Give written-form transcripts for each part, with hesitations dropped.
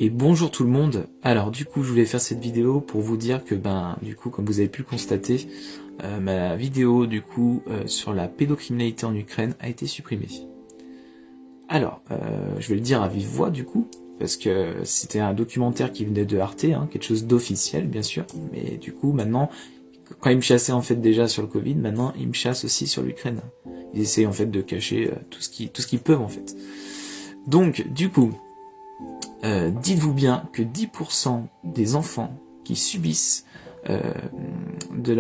Et bonjour tout le monde. Alors du coup je voulais faire cette vidéo pour vous dire que du coup comme vous avez pu le constater, ma vidéo sur la pédocriminalité en Ukraine a été supprimée. Alors je vais le dire à vive voix du coup, parce que c'était un documentaire qui venait de Arte, quelque chose d'officiel bien sûr, mais du coup maintenant, quand ils me chassaient en fait déjà sur le Covid, maintenant ils me chassent aussi sur l'Ukraine. Ils essaient en fait de cacher tout ce qu'ils peuvent en fait. Donc du coup, dites-vous bien que 10% des enfants qui subissent qui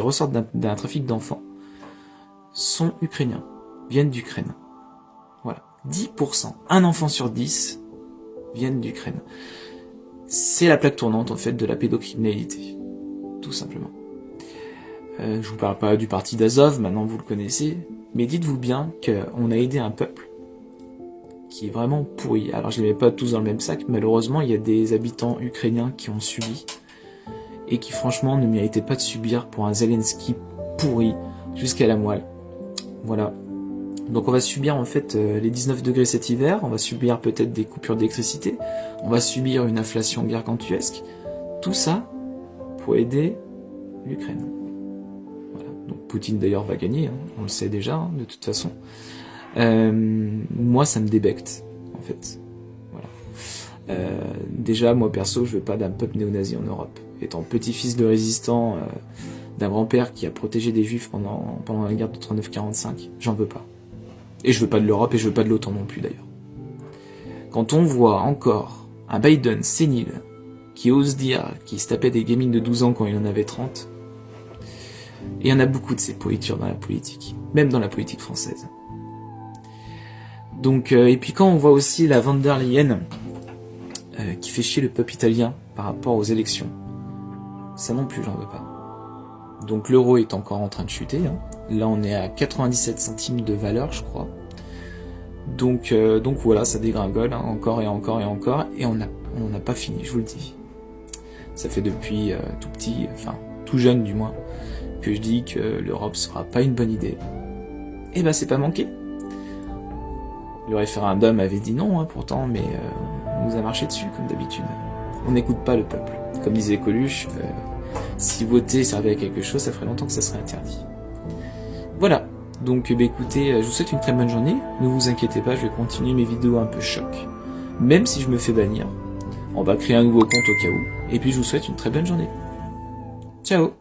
ressortent d'un trafic d'enfants sont ukrainiens, viennent d'Ukraine. Voilà, 10%, un enfant sur 10 viennent d'Ukraine. C'est la plaque tournante en fait de la pédocriminalité, tout simplement. Je vous parle pas du parti d'Azov, maintenant vous le connaissez, mais dites-vous bien qu'on a aidé un peuple qui est vraiment pourri. Alors je les mets pas tous dans le même sac, malheureusement il y a des habitants ukrainiens qui ont subi, et qui franchement ne méritaient pas de subir pour un Zelensky pourri jusqu'à la moelle. Voilà. Donc on va subir en fait les 19 degrés cet hiver, on va subir peut-être des coupures d'électricité, on va subir une inflation gargantuesque, tout ça pour aider l'Ukraine. Voilà. Donc Poutine d'ailleurs va gagner, on le sait déjà de toute façon. Moi ça me débecte en fait. Voilà. Déjà moi perso je veux pas d'un peuple néo-nazi en Europe. Étant petit-fils de résistant d'un grand-père qui a protégé des juifs pendant la guerre de 39-45, j'en veux pas. Et je veux pas de l'Europe et je veux pas de l'OTAN non plus d'ailleurs. Quand on voit encore un Biden sénile qui ose dire qu'il se tapait des gamines de 12 ans quand il en avait 30, et il y en a beaucoup de ces pourritures dans la politique, même dans la politique française. Donc, et puis quand on voit aussi la von der Leyen qui fait chier le peuple italien par rapport aux élections, ça non plus j'en veux pas. Donc l'euro est encore en train de chuter, Là on est à 97 centimes de valeur je crois. Donc voilà, ça dégringole, encore et encore et encore, et on n'a pas fini, je vous le dis. Ça fait depuis tout petit, enfin tout jeune du moins, que je dis que l'Europe sera pas une bonne idée. Et c'est pas manqué. Le référendum avait dit non pourtant, mais on nous a marché dessus comme d'habitude. On n'écoute pas le peuple. Comme disait Coluche, si voter servait à quelque chose, ça ferait longtemps que ça serait interdit. Voilà, donc écoutez, je vous souhaite une très bonne journée. Ne vous inquiétez pas, je vais continuer mes vidéos un peu choc. Même si je me fais bannir, on va créer un nouveau compte au cas où. Et puis je vous souhaite une très bonne journée. Ciao.